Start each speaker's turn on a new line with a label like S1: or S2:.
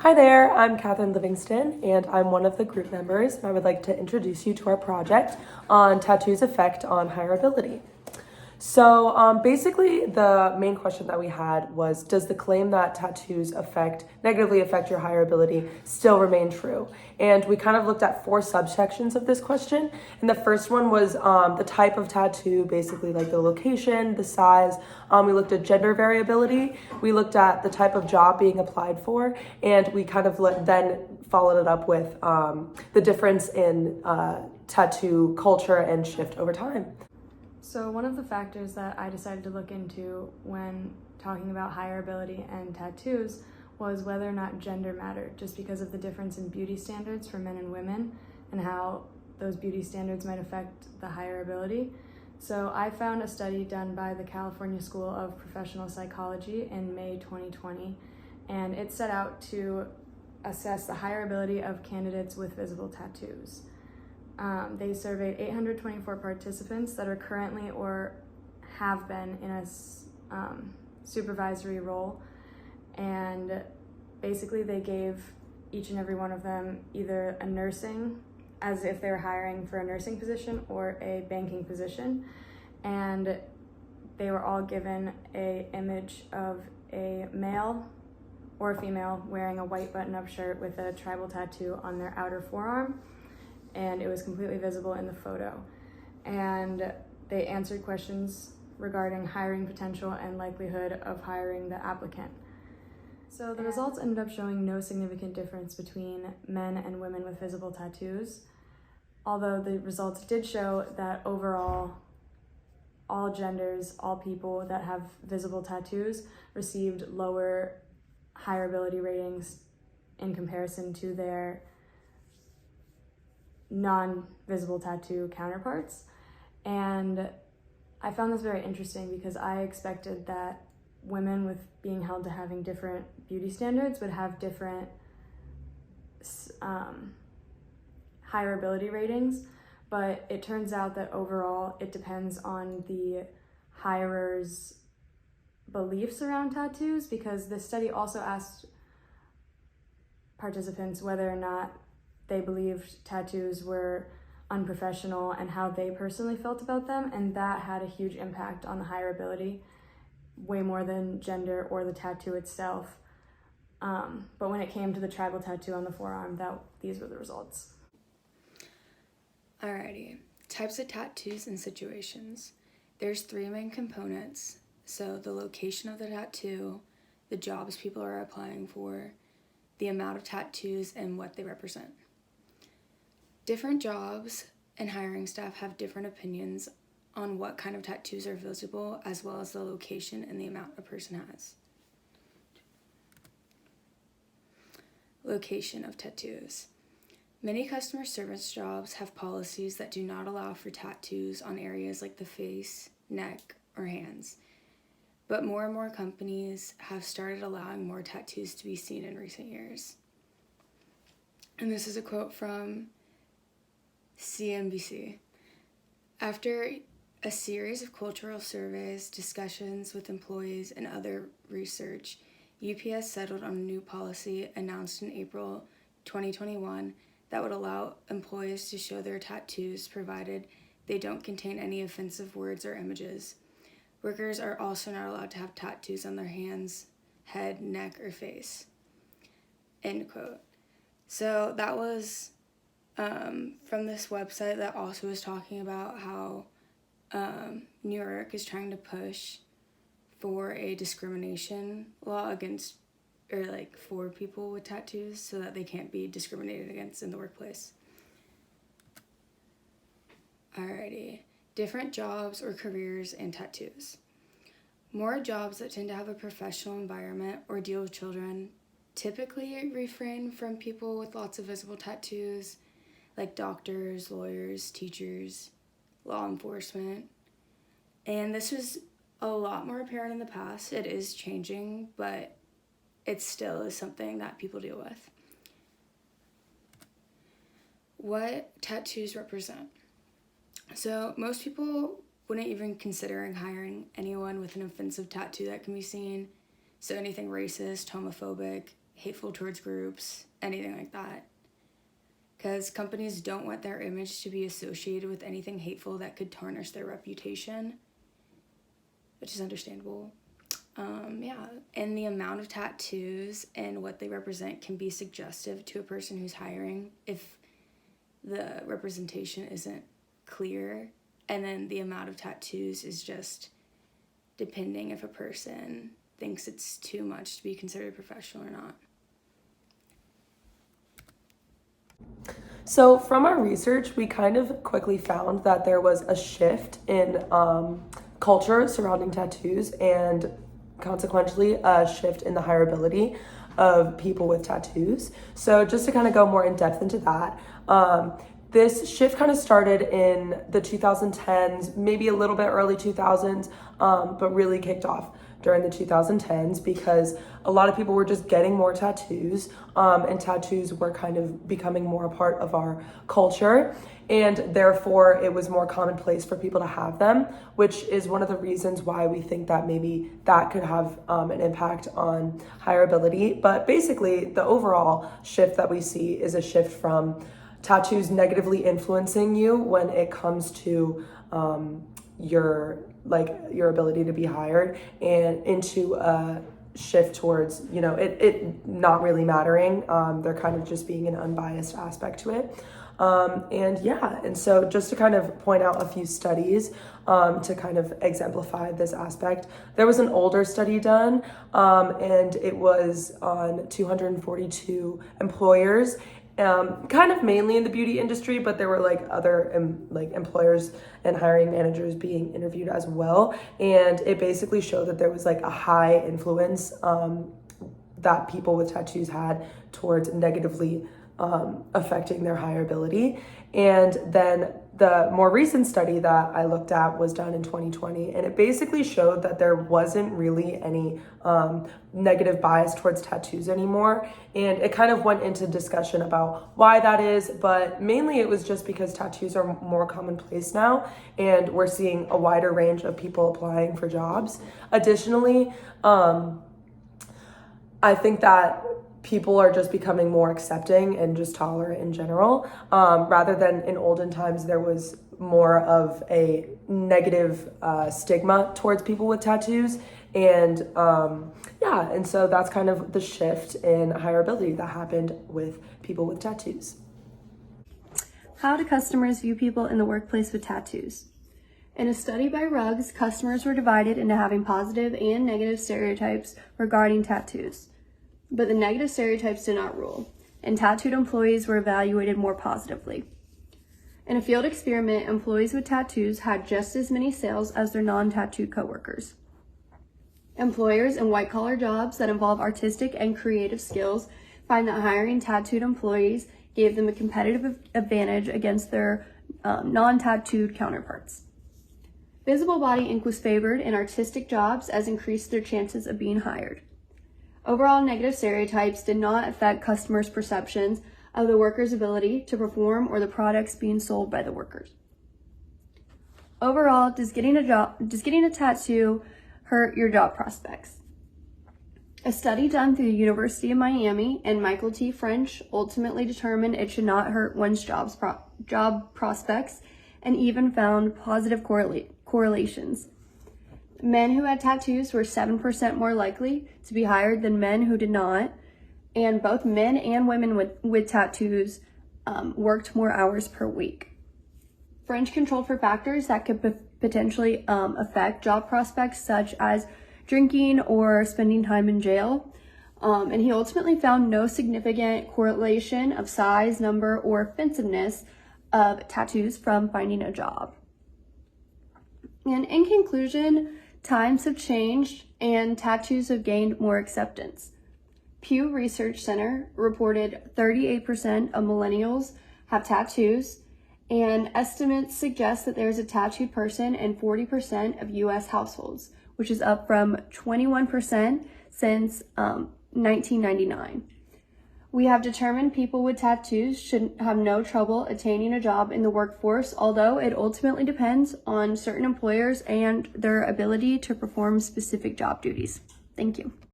S1: Hi there, I'm Catherine Livingston, and I'm one of the group members, and I would like to introduce you to our project on tattoos' effect on hireability. So basically, the main question that we had was, does the claim that tattoos negatively affect your hireability still remain true? And we kind of looked at four subsections of this question. And the first one was the type of tattoo, basically like the location, the size. We looked at gender variability. We looked at the type of job being applied for. And we kind of then followed it up with the difference in tattoo culture and shift over time.
S2: So one of the factors that I decided to look into when talking about hireability and tattoos was whether or not gender mattered, just because of the difference in beauty standards for men and women and how those beauty standards might affect the hireability. So I found a study done by the California School of Professional Psychology in May 2020, and it set out to assess the hireability of candidates with visible tattoos. They surveyed 824 participants that are currently or have been in a supervisory role, and basically they gave each and every one of them either a nursing, as if they were hiring for a nursing position, or a banking position, and they were all given an image of a male or a female wearing a white button-up shirt with a tribal tattoo on their outer forearm, and it was completely visible in the photo. And they answered questions regarding hiring potential and likelihood of hiring the applicant. So the results ended up showing no significant difference between men and women with visible tattoos, although the results did show that overall, all genders, all people that have visible tattoos received lower hireability ratings in comparison to their non-visible tattoo counterparts. And I found this very interesting because I expected that women with being held to having different beauty standards would have different hireability ratings, but it turns out that overall it depends on the hirer's beliefs around tattoos, because this study also asked participants whether or not they believed tattoos were unprofessional and how they personally felt about them, and that had a huge impact on the hireability, way more than gender or the tattoo itself. But when it came to the tribal tattoo on the forearm, these were the results.
S3: Alrighty, types of tattoos and situations. There's three main components. So the location of the tattoo, the jobs people are applying for, the amount of tattoos, and what they represent. Different jobs and hiring staff have different opinions on what kind of tattoos are visible, as well as the location and the amount a person has. Location of tattoos. Many customer service jobs have policies that do not allow for tattoos on areas like the face, neck, or hands. But more and more companies have started allowing more tattoos to be seen in recent years. And this is a quote from CNBC. After a series of cultural surveys, discussions with employees, and other research, UPS settled on a new policy announced in April 2021 that would allow employees to show their tattoos provided they don't contain any offensive words or images. Workers are also not allowed to have tattoos on their hands, head, neck, or face. End quote. So that was from this website that also was talking about how New York is trying to push for a discrimination law against, or like for people with tattoos, so that they can't be discriminated against in the workplace. Alrighty, different jobs or careers and tattoos. More jobs that tend to have a professional environment or deal with children typically refrain from people with lots of visible tattoos, like doctors, lawyers, teachers, law enforcement. And this was a lot more apparent in the past. It is changing, but it still is something that people deal with. What tattoos represent? So most people wouldn't even consider hiring anyone with an offensive tattoo that can be seen. So anything racist, homophobic, hateful towards groups, anything like that. Because companies don't want their image to be associated with anything hateful that could tarnish their reputation, which is understandable. And the amount of tattoos and what they represent can be suggestive to a person who's hiring if the representation isn't clear. And then the amount of tattoos is just depending if a person thinks it's too much to be considered professional or not.
S1: So from our research, we kind of quickly found that there was a shift in culture surrounding tattoos and consequently a shift in the hireability of people with tattoos. So just to kind of go more in depth into that, this shift kind of started in the 2010s, maybe a little bit early 2000s, but really kicked off during the 2010s because a lot of people were just getting more tattoos, and tattoos were kind of becoming more a part of our culture, and therefore it was more commonplace for people to have them, which is one of the reasons why we think that maybe that could have an impact on hireability. But basically the overall shift that we see is a shift from tattoos negatively influencing you when it comes to your ability to be hired, and into a shift towards it not really mattering. They're kind of just being an unbiased aspect to it. And so just to kind of point out a few studies to kind of exemplify this aspect, there was an older study done, and it was on 242 employers, kind of mainly in the beauty industry, but there were like other employers and hiring managers being interviewed as well. And it basically showed that there was like a high influence that people with tattoos had towards negatively affecting their hireability. And then the more recent study that I looked at was done in 2020, and it basically showed that there wasn't really any negative bias towards tattoos anymore. And it kind of went into discussion about why that is, but mainly it was just because tattoos are more commonplace now, and we're seeing a wider range of people applying for jobs. Additionally, I think that people are just becoming more accepting and just tolerant in general, rather than in olden times there was more of a negative stigma towards people with tattoos. And and so that's kind of the shift in hireability that happened with people with tattoos.
S4: How do customers view people in the workplace with tattoos? In a study by Ruggs, customers were divided into having positive and negative stereotypes regarding tattoos. But the negative stereotypes did not rule, and tattooed employees were evaluated more positively. In a field experiment, employees with tattoos had just as many sales as their non-tattooed coworkers. Employers in white-collar jobs that involve artistic and creative skills find that hiring tattooed employees gave them a competitive advantage against their non-tattooed counterparts. Visible body ink was favored in artistic jobs as increased their chances of being hired. Overall, negative stereotypes did not affect customers' perceptions of the workers' ability to perform or the products being sold by the workers. Overall, does getting a tattoo hurt your job prospects? A study done through the University of Miami and Michael T. French ultimately determined it should not hurt one's job prospects, and even found positive correlations. Men who had tattoos were 7% more likely to be hired than men who did not, and both men and women with tattoos worked more hours per week. French controlled for factors that could potentially affect job prospects, such as drinking or spending time in jail, and he ultimately found no significant correlation of size, number, or offensiveness of tattoos from finding a job. And in conclusion, times have changed and tattoos have gained more acceptance. Pew Research Center reported 38% of millennials have tattoos, and estimates suggest that there's a tattooed person in 40% of US households, which is up from 21% since 1999. We have determined people with tattoos should have no trouble attaining a job in the workforce, although it ultimately depends on certain employers and their ability to perform specific job duties. Thank you.